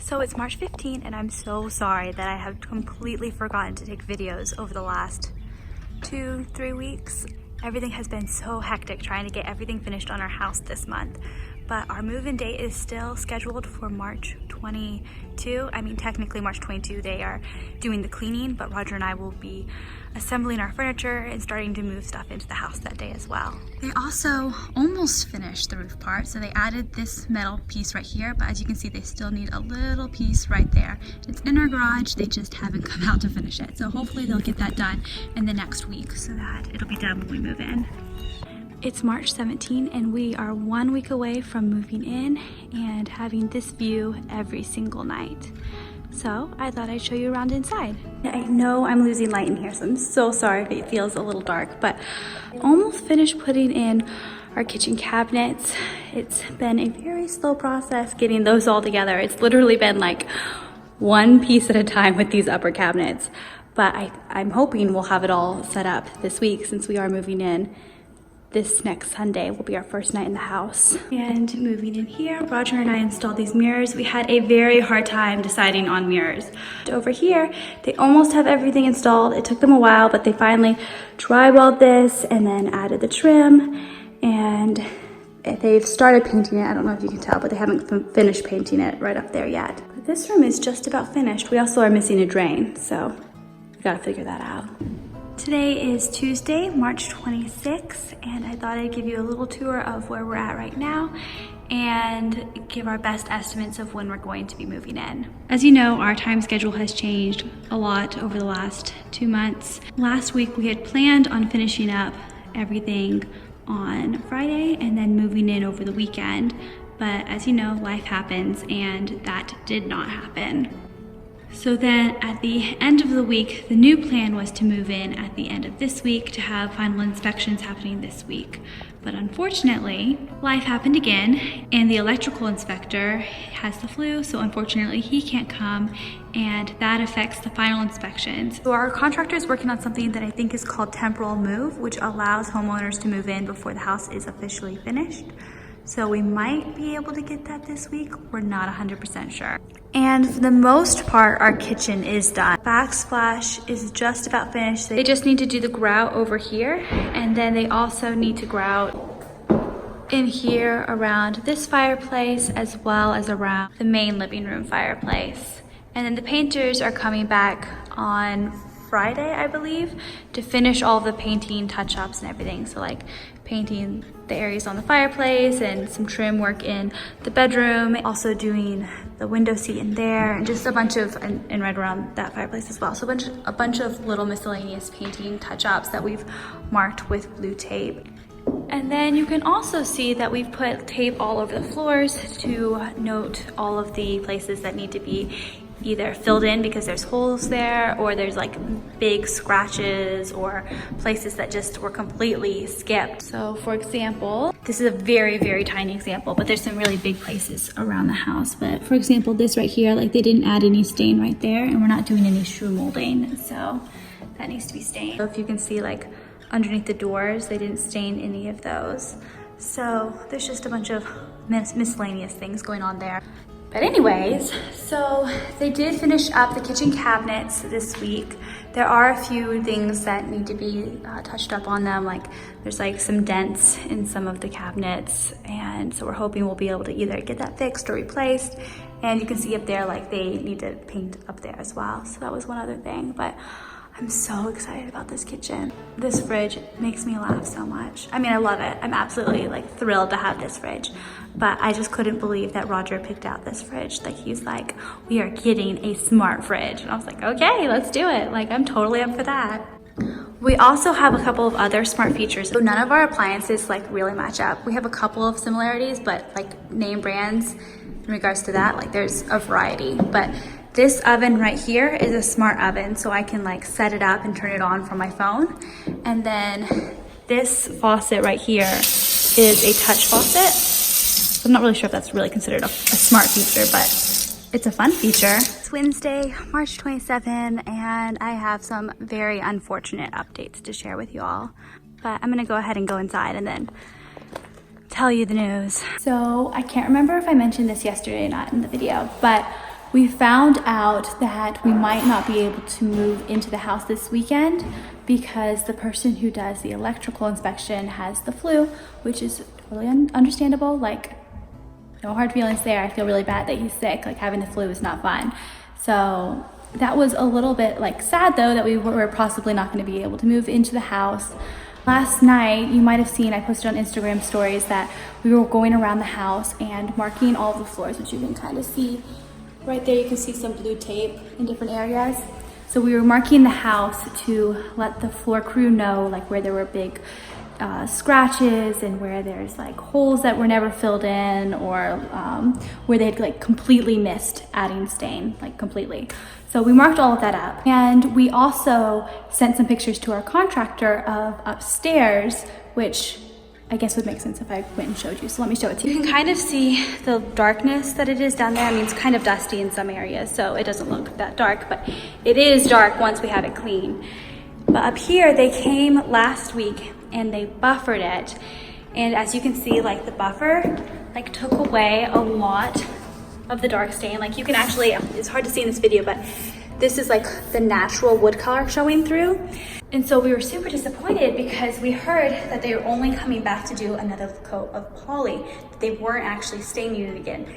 So it's March 15th and I'm so sorry that I have completely forgotten to take videos over the last 2-3 weeks. Everything has been so hectic trying to get everything finished on our house this month. But our move-in date is still scheduled for March 22. I mean, technically March 22, they are doing the cleaning, but Roger and I will be assembling our furniture and starting to move stuff into the house that day as well. They also almost finished the roof part, so they added this metal piece right here, but as you can see, they still need a little piece right there. It's in our garage, they just haven't come out to finish it. So hopefully they'll get that done in the next week so that it'll be done when we move in. It's March 17 and we are 1 week away from moving in and having this view every single night. So I thought I'd show you around inside. I know I'm losing light in here, so I'm so sorry if it feels a little dark, but almost finished putting in our kitchen cabinets. It's been a very slow process getting those all together. It's literally been like one piece at a time with these upper cabinets, but I'm hoping we'll have it all set up this week since we are moving in. This next Sunday will be our first night in the house. And moving in here, Roger and I installed these mirrors. We had a very hard time deciding on mirrors. Over here, they almost have everything installed. It took them a while, but they finally drywalled this and then added the trim. And they've started painting it. I don't know if you can tell, but they haven't finished painting it right up there yet. But this room is just about finished. We also are missing a drain, so we gotta figure that out. Today is Tuesday, March 26th, and I thought I'd give you a little tour of where we're at right now and give our best estimates of when we're going to be moving in. As you know, our time schedule has changed a lot over the last 2 months. Last week we had planned on finishing up everything on Friday and then moving in over the weekend, but as you know, life happens and that did not happen. So then at the end of the week, the new plan was to move in at the end of this week to have final inspections happening this week. But unfortunately, life happened again and the electrical inspector has the flu, so unfortunately he can't come and that affects the final inspections. So our contractor is working on something that I think is called temporal move, which allows homeowners to move in before the house is officially finished. So we might be able to get that this week. We're not 100% sure. And for the most part, our kitchen is done. Backsplash is just about finished. They just need to do the grout over here. And then they also need to grout in here around this fireplace as well as around the main living room fireplace. And then the painters are coming back on Friday, I believe, to finish all the painting touch-ups and everything. So like painting the areas on the fireplace and some trim work in the bedroom, also doing the window seat in there and just a bunch of, and right around that fireplace as well. So a bunch of little miscellaneous painting touch-ups that we've marked with blue tape. And then you can also see that we've put tape all over the floors to note all of the places that need to be either filled in because there's holes there, or there's like big scratches or places that just were completely skipped. So for example, this is a very, very tiny example, but there's some really big places around the house. But for example, this right here, like they didn't add any stain right there, and we're not doing any shoe molding, so that needs to be stained. So if you can see, like underneath the doors, they didn't stain any of those. So there's just a bunch of miscellaneous things going on there. But anyways, so they did finish up the kitchen cabinets this week. There are a few things that need to be touched up on them, like there's like some dents in some of the cabinets, and so we're hoping we'll be able to either get that fixed or replaced. And you can see up there, like they need to paint up there as well. So that was one other thing, but I'm so excited about this kitchen. This fridge makes me laugh so much. I mean, I love it. I'm absolutely like thrilled to have this fridge, but I just couldn't believe that Roger picked out this fridge. Like he's like, we are getting a smart fridge. And I was like, okay, let's do it. Like I'm totally up for that. We also have a couple of other smart features. So none of our appliances like really match up. We have a couple of similarities, but like name brands in regards to that, like there's a variety. But this oven right here is a smart oven, so I can like set it up and turn it on from my phone. And then this faucet right here is a touch faucet. So I'm not really sure if that's really considered a smart feature, but it's a fun feature. It's Wednesday, March 27, and I have some very unfortunate updates to share with you all. But I'm gonna go ahead and go inside and then tell you the news. So I can't remember if I mentioned this yesterday or not in the video, but We found out that we might not be able to move into the house this weekend because the person who does the electrical inspection has the flu, which is totally understandable. Like, no hard feelings there. I feel really bad that he's sick. Like, having the flu is not fun. So that was a little bit like sad though, that we were possibly not going to be able to move into the house. Last night, you might have seen, I posted on Instagram stories that we were going around the house and marking all of the floors, which you can kind of see right there. You can see some blue tape in different areas. So we were marking the house to let the floor crew know like where there were big scratches and where there's like holes that were never filled in, or where they'd like completely missed adding stain, like completely. So we marked all of that up, and we also sent some pictures to our contractor of upstairs, which I guess would make sense if I went and showed you. So let me show it to you. You can kind of see the darkness that it is down there. I mean, it's kind of dusty in some areas, so it doesn't look that dark, but it is dark once we have it clean. But up here, they came last week and they buffered it. And as you can see, like the buffer, like took away a lot of the dark stain. Like you can actually, it's hard to see in this video, but this is like the natural wood color showing through. And so we were super disappointed because we heard that they were only coming back to do another coat of poly. They weren't actually staining it again.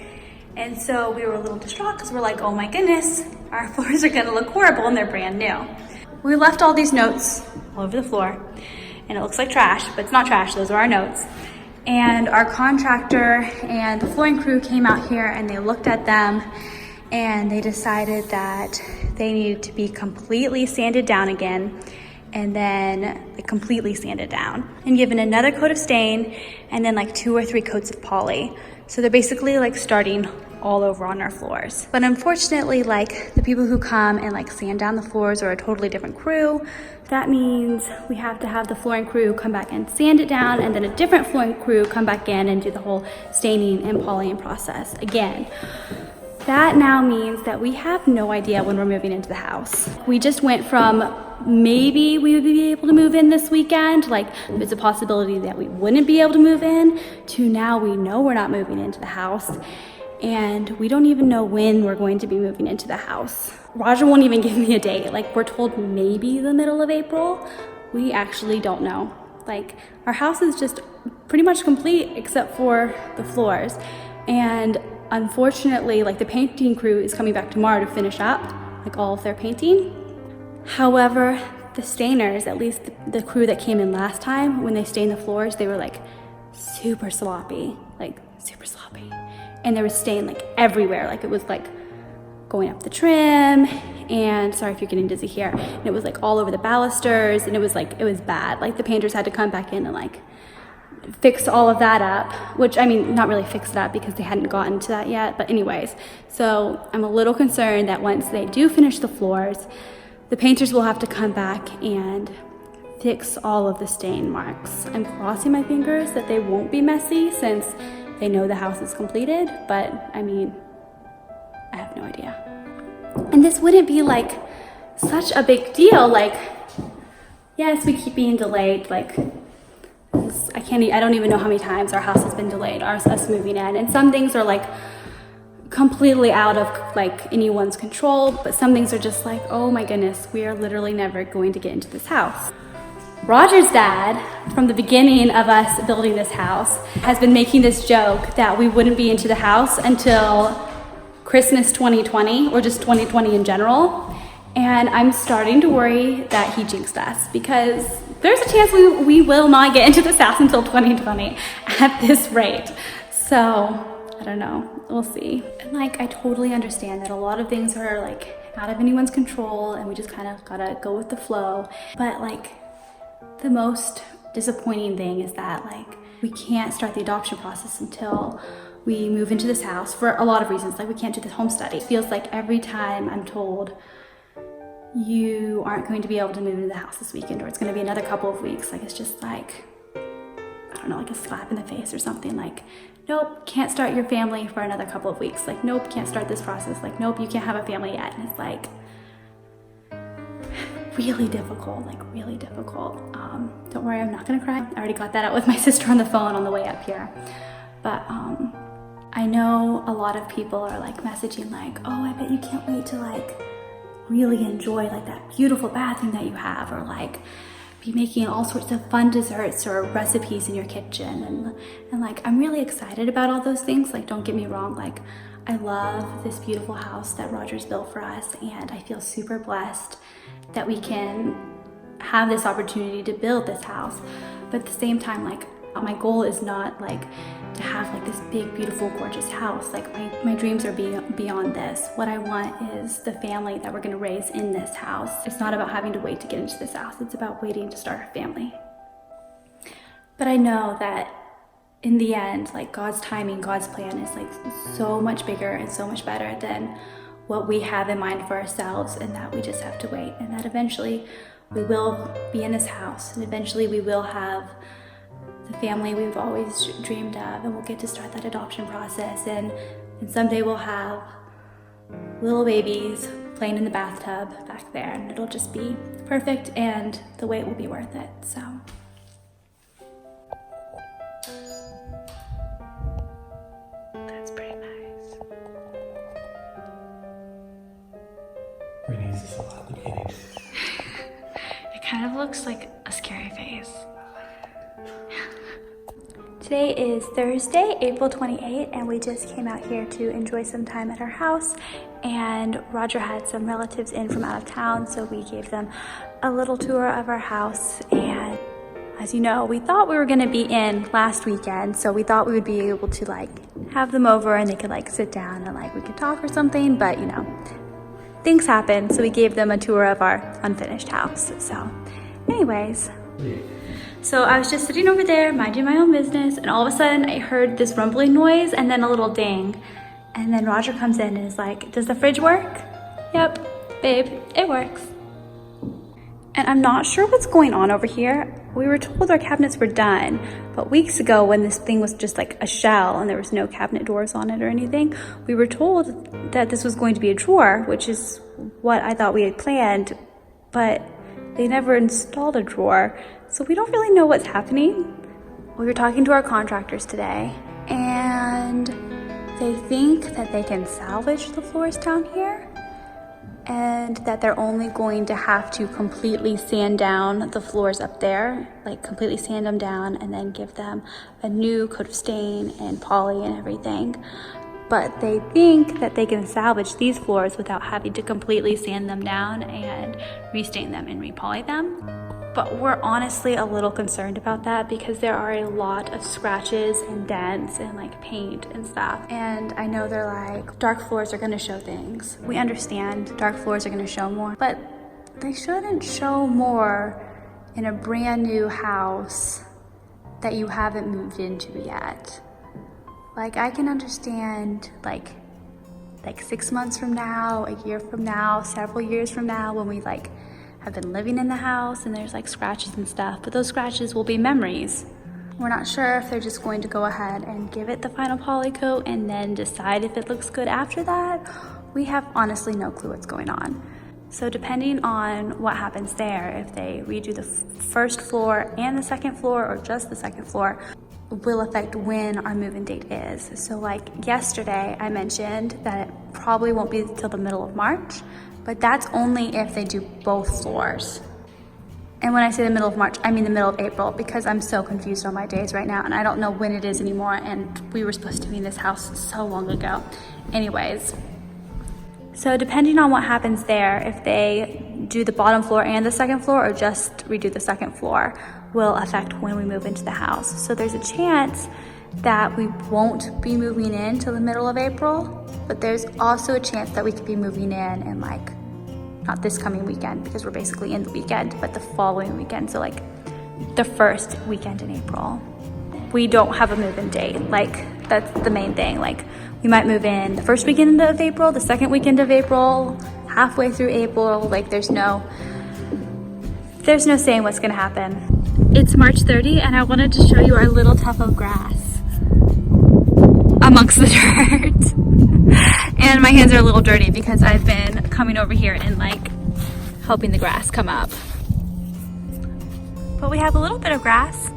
And so we were a little distraught because we're like, oh my goodness, our floors are gonna look horrible and they're brand new. We left all these notes all over the floor, and it looks like trash, but it's not trash, those are our notes. And our contractor and the flooring crew came out here and they looked at them and they decided that they needed to be completely sanded down again, and then like completely sanded down and given another coat of stain and then like 2 or 3 coats of poly. So they're basically like starting all over on our floors. But unfortunately, like the people who come and like sand down the floors are a totally different crew. That means we have to have the flooring crew come back and sand it down, and then a different flooring crew come back in and do the whole staining and polying process again. That now means that we have no idea when we're moving into the house. We just went from maybe we would be able to move in this weekend, like there's a possibility that we wouldn't be able to move in, to now we know we're not moving into the house. And we don't even know when we're going to be moving into the house. Roger won't even give me a date. Like, we're told maybe the middle of April. We actually don't know. Like, our house is just pretty much complete except for the floors. And unfortunately, like the painting crew is coming back tomorrow to finish up like all of their painting. However, the stainers, at least the crew that came in last time, when they stained the floors, they were like super sloppy, and there was stain like everywhere. Like it was like going up the trim, and sorry if you're getting dizzy here, and it was like all over the balusters, and it was bad. Like the painters had to come back in and like fix all of that up, which I mean, not really fix it up because they hadn't gotten to that yet, but anyways. So I'm a little concerned that once they do finish the floors, the painters will have to come back and fix all of the stain marks. I'm crossing my fingers that they won't be messy since they know the house is completed, but I mean, I have no idea. And this wouldn't be like such a big deal. Like, yes, we keep being delayed. Like, I don't even know how many times our house has been delayed, us moving in. And some things are like completely out of like anyone's control, but some things are just like, oh my goodness, we are literally never going to get into this house. Roger's dad, from the beginning of us building this house, has been making this joke that we wouldn't be into the house until Christmas 2020, or just 2020 in general. And I'm starting to worry that he jinxed us, because there's a chance we will not get into this house until 2020 at this rate. So I don't know, we'll see. And like, I totally understand that a lot of things are like out of anyone's control and we just kind of gotta go with the flow. But like, the most disappointing thing is that like, we can't start the adoption process until we move into this house for a lot of reasons. Like, we can't do the home study. It feels like every time I'm told you aren't going to be able to move into the house this weekend, or it's going to be another couple of weeks, like it's just like, I don't know, like a slap in the face or something. Like, nope, can't start your family for another couple of weeks. Like, nope, can't start this process. Like, nope, you can't have a family yet. And it's like really difficult, like really difficult. Don't worry, I'm not gonna cry. I already got that out with my sister on the phone on the way up here. But I know a lot of people are like messaging like, oh, I bet you can't wait to like really enjoy like that beautiful bathroom that you have, or like be making all sorts of fun desserts or recipes in your kitchen. And like, I'm really excited about all those things. Like, don't get me wrong, like I love this beautiful house that Roger's built for us, and I feel super blessed that we can have this opportunity to build this house. But at the same time, like, my goal is not like to have like this big, beautiful, gorgeous house. Like my dreams are beyond this. What I want is the family that we're gonna raise in this house. It's not about having to wait to get into this house. It's about waiting to start a family. But I know that in the end, like God's timing, God's plan is like so much bigger and so much better than what we have in mind for ourselves, and that we just have to wait, and that eventually we will be in this house, and eventually we will have the family we've always dreamed of, and we'll get to start that adoption process, and someday we'll have little babies playing in the bathtub back there, and it'll just be perfect, and the wait will be worth it. So that's pretty nice. Renee's is a lot looking. It kind of looks like a scary face. Today is Thursday, April 28th, and we just came out here to enjoy some time at our house, and Roger had some relatives in from out of town, so we gave them a little tour of our house. And as you know, we thought we were gonna be in last weekend, so we thought we would be able to like have them over and they could like sit down and like we could talk or something, but you know, things happen, so we gave them a tour of our unfinished house. So anyways, so I was just sitting over there minding my own business, and all of a sudden I heard this rumbling noise and then a little ding, and then Roger comes in and is like, does the fridge work? Yep, babe, it works. And I'm not sure what's going on over here. We were told our cabinets were done, but weeks ago when this thing was just like a shell and there was no cabinet doors on it or anything, we were told that this was going to be a drawer, which is what I thought we had planned, but they never installed a drawer. So we don't really know what's happening. We were talking to our contractors today, and they think that they can salvage the floors down here, and that they're only going to have to completely sand down the floors up there, like completely sand them down and then give them a new coat of stain and poly and everything. But they think that they can salvage these floors without having to completely sand them down and restain them and repoly them. But we're honestly a little concerned about that because there are a lot of scratches and dents and like paint and stuff. And I know they're like, dark floors are gonna show things. We understand dark floors are gonna show more, but they shouldn't show more in a brand new house that you haven't moved into yet. Like, I can understand like 6 months from now, a year from now, several years from now, when we like have been living in the house and there's like scratches and stuff, but those scratches will be memories. We're not sure if they're just going to go ahead and give it the final poly coat and then decide if it looks good after that. We have honestly no clue what's going on. So depending on what happens there, if they redo the first floor and the second floor or just the second floor, will affect when our move-in date is. So like yesterday, I mentioned that it probably won't be till the middle of March, but that's only if they do both floors. And when I say the middle of March, I mean the middle of April, because I'm so confused on my days right now and I don't know when it is anymore, and we were supposed to be in this house so long ago. Anyways, so depending on what happens there, if they do the bottom floor and the second floor or just redo the second floor, will affect when we move into the house. So there's a chance that we won't be moving in till the middle of April, but there's also a chance that we could be moving in like, not this coming weekend because we're basically in the weekend, but the following weekend, so like the first weekend in April. We don't have a move-in date, like that's the main thing. Like we might move in the first weekend of April, the second weekend of April, halfway through April, like there's no saying what's gonna happen. It's March 30 and I wanted to show you our little tuft of grass amongst the dirt. And my hands are a little dirty because I've been coming over here and like helping the grass come up. But we have a little bit of grass.